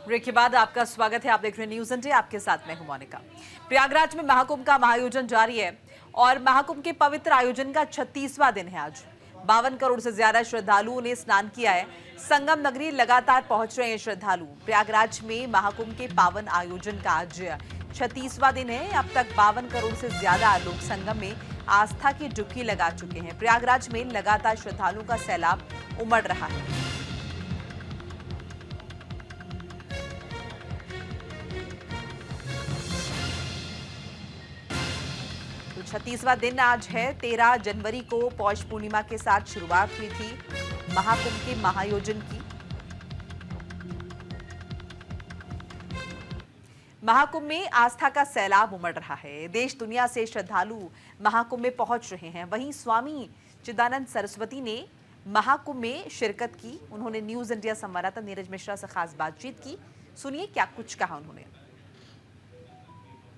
Break के बाद आपका स्वागत है। आप देख रहे हैं न्यूज़ इंडिया, आपके साथ मैं हूं मोनिका। प्रयागराज में महाकुंभ का महाआयोजन जारी है और महाकुंभ के पवित्र आयोजन का 36वां दिन है आज। 52 करोड़ से ज्यादा श्रद्धालुओं ने स्नान किया है। संगम नगरी लगातार पहुंच रहे हैं श्रद्धालु। प्रयागराज में महाकुंभ के पावन आयोजन का आज 36वां दिन है। अब तक 52 करोड़ से ज्यादा लोग संगम में आस्था की डुबकी लगा चुके हैं। प्रयागराज में लगातार श्रद्धालुओं का सैलाब उमड़ रहा है। तो 36वां दिन आज है। 13 जनवरी को पौष पूर्णिमा के साथ शुरुआत हुई थी महाकुंभ के महाआयोजन की। महाकुंभ में आस्था का सैलाब उमड़ रहा है। देश दुनिया से श्रद्धालु महाकुंभ में पहुंच रहे हैं। वहीं स्वामी चिदानंद सरस्वती ने महाकुंभ में शिरकत की। उन्होंने न्यूज़ इंडिया संवाददाता नीरज मिश्रा से खास बातचीत की। सुनिए क्या कुछ कहा उन्होंने।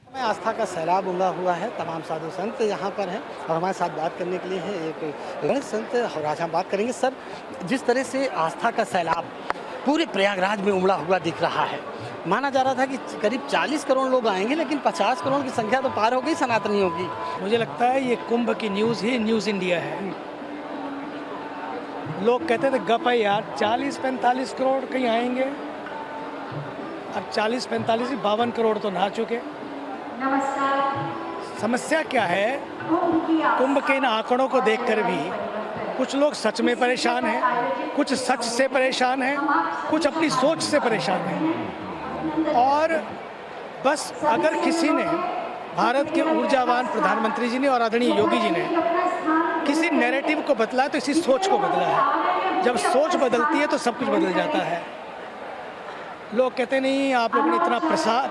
में आस्था का सैलाब उमड़ा हुआ है। तमाम साधु संत यहाँ पर हैं और हमारे साथ बात करने के लिए है एक संत। और आज हम बात करेंगे सर, जिस तरह से आस्था का सैलाब पूरे प्रयागराज में उमड़ा हुआ दिख रहा है। माना जा रहा था कि करीब 40 करोड़ लोग आएंगे, लेकिन 50 करोड़ की संख्या तो पार हो गई सनातनियों की। मुझे लगता है ये कुंभ की न्यूज़ ही न्यूज़ इंडिया है। लोग कहते थे गप है यार, 40-45 करोड़ कहीं आएंगे। अब 40-45 52 करोड़ तो नहा चुके। समस्या क्या है, कुंभ के इन आंकड़ों को देखकर भी कुछ लोग सच में परेशान हैं, कुछ सच से परेशान हैं, कुछ अपनी सोच से परेशान हैं। और बस अगर किसी ने, भारत के ऊर्जावान प्रधानमंत्री जी ने और आदरणीय योगी जी ने किसी नैरेटिव को बदला है तो इसी सोच को बदला है। जब सोच बदलती है तो सब कुछ बदल जाता है। लोग कहते नहीं आप लोगों ने इतना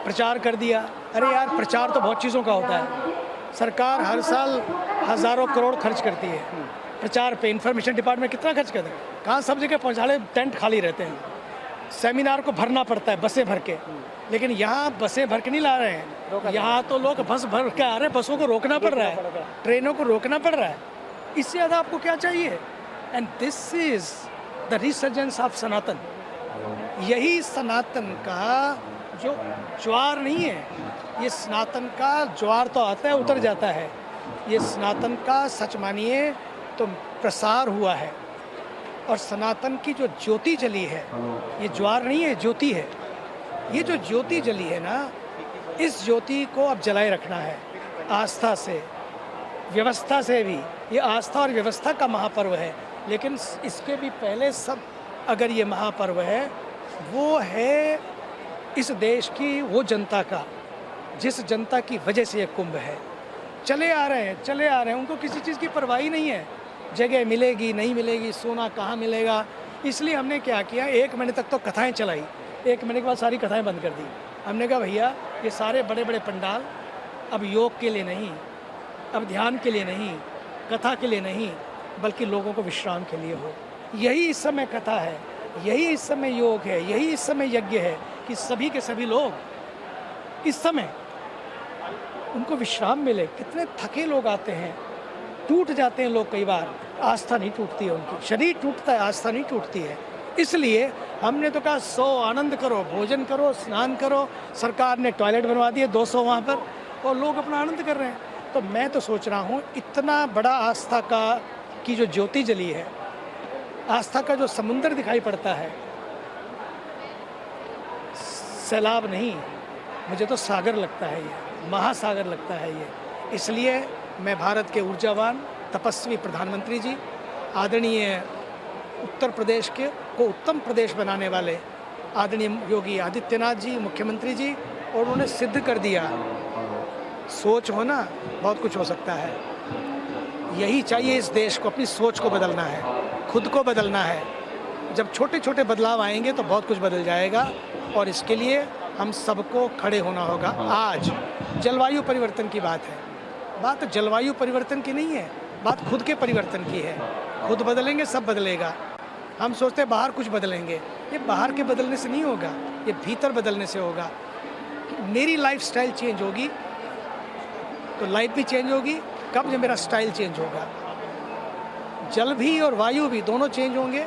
प्रचार कर दिया। अरे यार, प्रचार तो बहुत चीज़ों का होता है। सरकार हर साल हज़ारों करोड़ खर्च करती है प्रचार पे। इन्फॉर्मेशन डिपार्टमेंट कितना खर्च करते हैं, कहाँ सब जगह पहुँचाने टेंट खाली रहते हैं। सेमिनार को भरना पड़ता है बसें भर के, लेकिन यहाँ बसें भर के नहीं ला रहे हैं। यहाँ तो लोग बस भर के आ रहे हैं, बसों को रोकना पड़ रहा है, ट्रेनों को रोकना पड़ रहा है। इससे ज़्यादा आपको क्या चाहिए? And this is the resurgence of Sanatan. यही सनातन का जो ज्वार नहीं है, ये सनातन का ज्वार तो आता है उतर जाता है। ये सनातन का सच मानिए तो प्रसार हुआ है। और सनातन की जो ज्योति जली है, ये ज्वार नहीं है, ज्योति है। ये जो ज्योति जली है ना, इस ज्योति को अब जलाए रखना है आस्था से, व्यवस्था से भी। ये आस्था और व्यवस्था का महापर्व है, लेकिन इसके भी पहले सब अगर ये महापर्व है, वो है इस देश की वो जनता का जिस जनता की वजह से ये कुंभ है। चले आ रहे हैं, उनको किसी चीज़ की परवाह नहीं है। जगह मिलेगी नहीं मिलेगी, सोना कहाँ मिलेगा। इसलिए हमने क्या किया, 1 महीने तक तो कथाएं चलाई। 1 महीने के बाद सारी कथाएं बंद कर दी। हमने कहा भैया, ये सारे बड़े बड़े पंडाल अब योग के लिए नहीं, अब ध्यान के लिए नहीं, कथा के लिए नहीं, बल्कि लोगों को विश्राम के लिए हो। यही इस समय कथा है, यही इस समय योग है, यही इस समय यज्ञ है कि सभी के सभी लोग इस समय उनको विश्राम मिले। कितने थके लोग आते हैं, टूट जाते हैं लोग। कई बार आस्था नहीं टूटती है उनकी, शरीर टूटता है, आस्था नहीं टूटती है। इसलिए हमने तो कहा 100 आनंद करो, भोजन करो, स्नान करो। सरकार ने टॉयलेट बनवा दिए 200 वहाँ पर, और लोग अपना आनंद कर रहे हैं। तो मैं तो सोच रहा हूँ, इतना बड़ा आस्था की जो ज्योति जली है, आस्था का जो समुंदर दिखाई पड़ता है, सैलाब नहीं, मुझे तो सागर लगता है, ये महासागर लगता है ये। इसलिए मैं भारत के ऊर्जावान तपस्वी प्रधानमंत्री जी, आदरणीय उत्तर प्रदेश को उत्तम प्रदेश बनाने वाले आदरणीय योगी आदित्यनाथ जी, मुख्यमंत्री जी, और उन्होंने सिद्ध कर दिया, सोच हो ना, बहुत कुछ हो सकता है। यही चाहिए इस देश को, अपनी सोच को बदलना है, खुद को बदलना है। जब छोटे छोटे बदलाव आएंगे तो बहुत कुछ बदल जाएगा, और इसके लिए हम सबको खड़े होना होगा। आज जलवायु परिवर्तन की बात है, बात जलवायु परिवर्तन की नहीं है, बात खुद के परिवर्तन की है। खुद बदलेंगे सब बदलेगा। हम सोचते हैं बाहर कुछ बदलेंगे, ये बाहर के बदलने से नहीं होगा, ये भीतर बदलने से होगा। मेरी लाइफस्टाइल चेंज होगी तो लाइफ भी चेंज होगी। कब? जब मेरा स्टाइल चेंज होगा। जल भी और वायु भी दोनों चेंज होंगे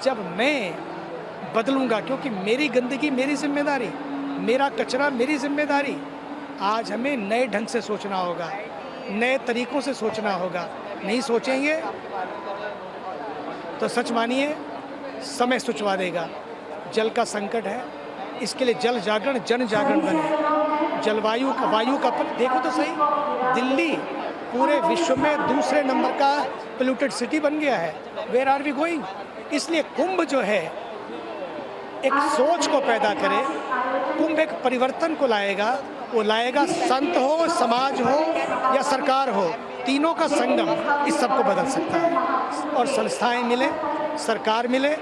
जब मैं बदलूंगा, क्योंकि मेरी गंदगी मेरी जिम्मेदारी, मेरा कचरा मेरी जिम्मेदारी। आज हमें नए ढंग से सोचना होगा, नए तरीकों से सोचना होगा। नहीं सोचेंगे तो सच मानिए समय सुचवा देगा। जल का संकट है, इसके लिए जल जागरण जन जागरण बने। जलवायु का वायु का देखो तो सही, दिल्ली पूरे विश्व में दूसरे नंबर का पोल्यूटेड सिटी बन गया है। Where are we going? इसलिए कुंभ जो है एक सोच को पैदा करे, कुंभ एक परिवर्तन को लाएगा। वो लाएगा संत हो, समाज हो या सरकार हो, तीनों का संगम इस सब को बदल सकता है। और संस्थाएं मिले, सरकार मिले,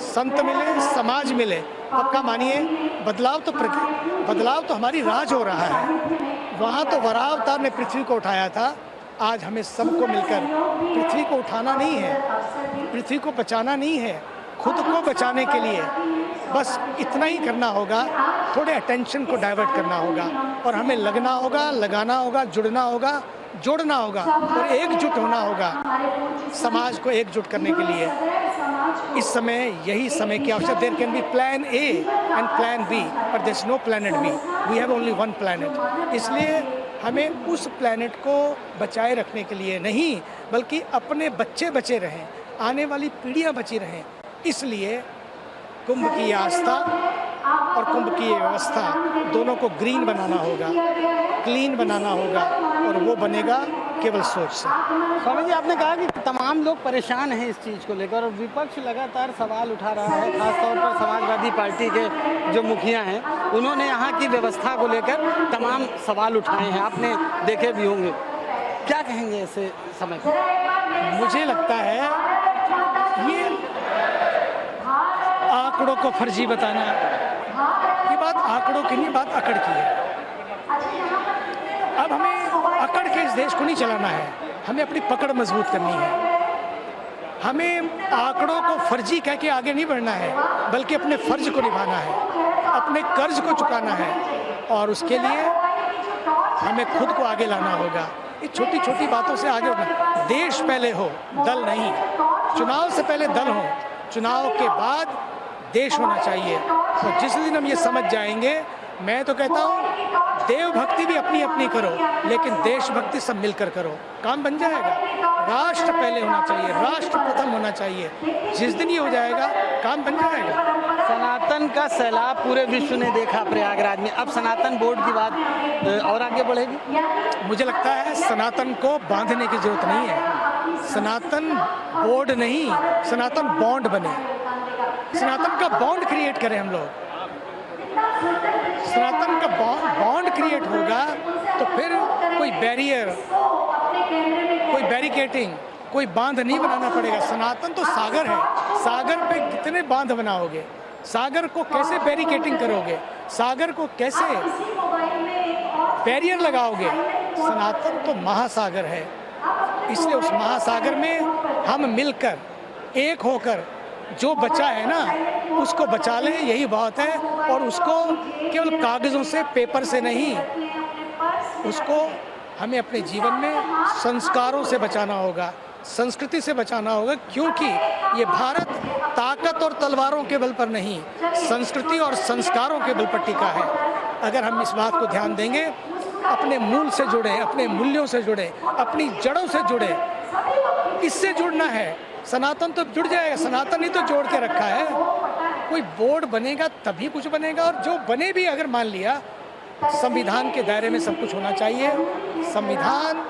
संत मिले, समाज मिले, पक्का मानिए बदलाव तो हमारी राज हो रहा है। वहाँ तो वरावतार ने पृथ्वी को उठाया था, आज हमें सबको मिलकर पृथ्वी को उठाना नहीं है, पृथ्वी को बचाना नहीं है, खुद को बचाने के लिए बस इतना ही करना होगा। थोड़े अटेंशन को डाइवर्ट करना होगा और हमें लगना होगा, लगाना होगा, जुड़ना होगा, जोड़ना होगा और एकजुट होना होगा समाज को एकजुट करने के लिए। इस समय यही समय की आवश्यकता। There can be plan A and plan B, but there is no planet B, we have only one planet. इसलिए हमें उस प्लैनेट को बचाए रखने के लिए नहीं, बल्कि अपने बच्चे बचे रहें, आने वाली पीढ़ियां बची रहें, इसलिए कुंभ की आस्था और कुंभ की व्यवस्था दोनों को ग्रीन बनाना होगा, क्लीन बनाना होगा, और वो बनेगा केवल सोच से। स्वामी जी, आपने कहा कि तमाम लोग परेशान हैं इस चीज़ को लेकर और विपक्ष लगातार सवाल उठा रहा है, खासतौर पर समाजवादी पार्टी के जो मुखिया हैं उन्होंने यहाँ की व्यवस्था को लेकर तमाम सवाल उठाए हैं, आपने देखे भी होंगे। क्या कहेंगे ऐसे समय पर? मुझे लगता है ये आंकड़ों को फर्जी बताना, ये बात आंकड़ों की नहीं, बात अकड़ की है। अब हमें अकड़ के इस देश को नहीं चलाना है, हमें अपनी पकड़ मजबूत करनी है। हमें आंकड़ों को फर्जी कह के आगे नहीं बढ़ना है, बल्कि अपने फर्ज को निभाना है, अपने कर्ज को चुकाना है, और उसके लिए हमें खुद को आगे लाना होगा। ये छोटी छोटी बातों से आगे बढ़ना। देश पहले हो, दल नहीं। चुनाव से पहले दल हो, चुनाव के बाद देश होना चाहिए। और जिस दिन हम ये समझ जाएंगे, मैं तो कहता हूँ देव भक्ति भी अपनी अपनी करो, लेकिन देशभक्ति सब मिलकर करो, काम बन जाएगा। राष्ट्र पहले होना चाहिए, राष्ट्र प्रथम होना चाहिए। जिस दिन ये हो जाएगा, काम बन जाएगा। सनातन का सैलाब पूरे विश्व ने देखा प्रयागराज में, अब सनातन बोर्ड की बात और आगे बढ़ेगी। मुझे लगता है सनातन को बांधने की जरूरत नहीं है। सनातन बोर्ड नहीं, सनातन बॉन्ड बने, सनातन का बॉन्ड क्रिएट करें हम लोग। सनातन का बॉन्ड क्रिएट होगा तो फिर कोई बैरियर, कोई बैरिकेटिंग, कोई बांध नहीं बनाना पड़ेगा। सनातन तो सागर है, सागर पे कितने बांध बनाओगे, सागर को कैसे बैरिकेटिंग करोगे, सागर को कैसे बैरियर लगाओगे। सनातन तो महासागर है, इसलिए उस महासागर में हम मिलकर एक होकर जो बचा है ना उसको बचा लें, यही बहुत है। और उसको केवल कागज़ों से, पेपर से नहीं, उसको हमें अपने जीवन में संस्कारों से बचाना होगा, संस्कृति से बचाना होगा, क्योंकि ये भारत ताकत और तलवारों के बल पर नहीं, संस्कृति और संस्कारों के बल पर टिका है। अगर हम इस बात को ध्यान देंगे, अपने मूल से जुड़े, अपने मूल्यों से जुड़े, अपनी जड़ों से जुड़े, इससे जुड़ना है। सनातन तो जुड़ जाएगा, सनातन ही तो जोड़ के रखा है। कोई बोर्ड बनेगा तभी कुछ बनेगा, और जो बने भी अगर मान लिया, संविधान के दायरे में सब कुछ होना चाहिए। संविधान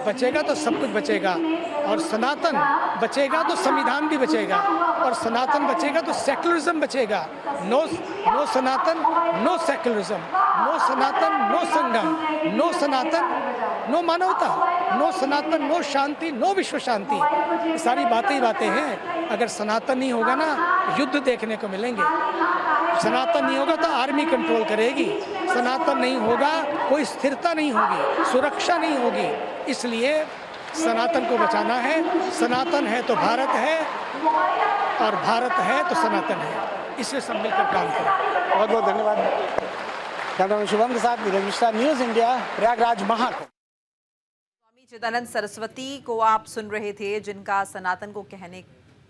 बचेगा तो सब कुछ बचेगा, और सनातन बचेगा तो संविधान भी बचेगा, और सनातन बचेगा तो सेक्युलरिज्म बचेगा। नो सनातन, नो सेक्युलरिज्म, नो सनातन, नो संगम, नो सनातन, नो मानवता, नो सनातन, नो शांति, नो विश्व शांति। ये सारी बातें ही बातें हैं। अगर सनातन नहीं होगा ना, युद्ध देखने को मिलेंगे। सनातन नहीं होगा तो आर्मी कंट्रोल करेगी, सनातन नहीं होगा कोई स्थिरता नहीं होगी, सुरक्षा नहीं होगी। इसलिए सनातन को बचाना है। सनातन है तो भारत है, और भारत है तो सनातन है। इसलिए सब मिलकर काम करें। बहुत बहुत धन्यवाद। कैमरामैन शुभम के साथ नीरज मिश्रा, न्यूज़ इंडिया, प्रयागराज महाकुंभ। स्वामी चिदानंद सरस्वती को आप सुन रहे थे, जिनका सनातन को कहने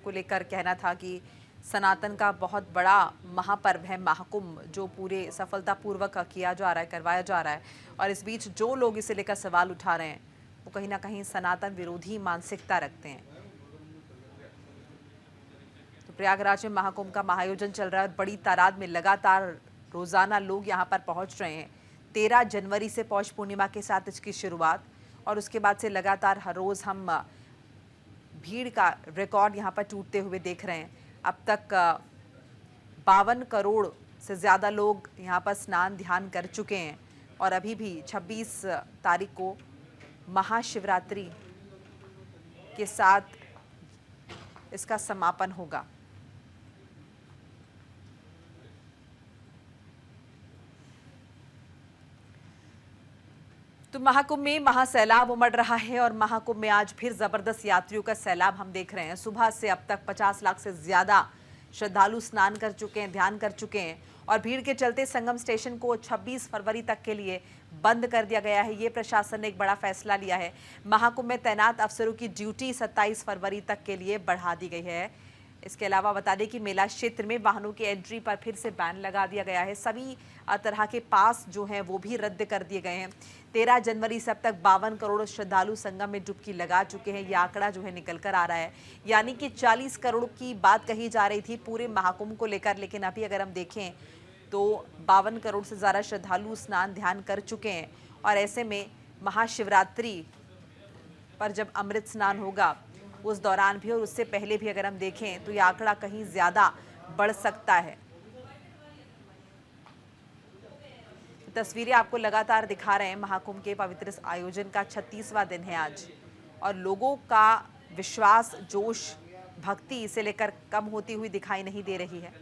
को लेकर कहना था कि सनातन का बहुत बड़ा महापर्व है महाकुंभ, जो पूरे सफलतापूर्वक किया जा रहा है, करवाया जा रहा है। और इस बीच जो लोग इसे लेकर सवाल उठा रहे हैं वो कहीं ना कहीं सनातन विरोधी मानसिकता रखते हैं। तो प्रयागराज में महाकुंभ का महाआयोजन चल रहा है और बड़ी तादाद में लगातार रोजाना लोग यहाँ पर पहुंच रहे हैं। 13 जनवरी से पौष पूर्णिमा के साथ इसकी शुरुआत, और उसके बाद से लगातार हर रोज हम भीड़ का रिकॉर्ड यहाँ पर टूटते हुए देख रहे हैं। अब तक 52 करोड़ से ज़्यादा लोग यहाँ पर स्नान ध्यान कर चुके हैं, और अभी भी 26 तारीख को महाशिवरात्रि के साथ इसका समापन होगा। तो महाकुंभ में महासैलाब उमड़ रहा है, और महाकुंभ में आज फिर जबरदस्त यात्रियों का सैलाब हम देख रहे हैं। सुबह से अब तक 50 लाख से ज्यादा श्रद्धालु स्नान कर चुके हैं, ध्यान कर चुके हैं, और भीड़ के चलते संगम स्टेशन को 26 फरवरी तक के लिए बंद कर दिया गया है। ये प्रशासन ने एक बड़ा फैसला लिया है। महाकुंभ में तैनात अफसरों की ड्यूटी 27 फरवरी तक के लिए बढ़ा दी गई है। इसके अलावा बता दें कि मेला क्षेत्र में वाहनों की एंट्री पर फिर से बैन लगा दिया गया है। सभी तरह के पास जो हैं वो भी रद्द कर दिए गए हैं। 13 जनवरी से अब तक 52 करोड़ श्रद्धालु संगम में डुबकी लगा चुके हैं। ये आंकड़ा जो है निकल कर आ रहा है, यानी कि 40 करोड़ की बात कही जा रही थी पूरे महाकुंभ को लेकर, लेकिन अभी अगर हम देखें तो 52 करोड़ से ज़्यादा श्रद्धालु स्नान ध्यान कर चुके हैं। और ऐसे में महाशिवरात्रि पर जब अमृत स्नान होगा उस दौरान भी और उससे पहले भी अगर हम देखें तो ये आंकड़ा कहीं ज़्यादा बढ़ सकता है। तस्वीरें आपको लगातार दिखा रहे हैं। महाकुंभ के पवित्र इस आयोजन का 36वां दिन है आज, और लोगों का विश्वास, जोश, भक्ति इसे लेकर कम होती हुई दिखाई नहीं दे रही है।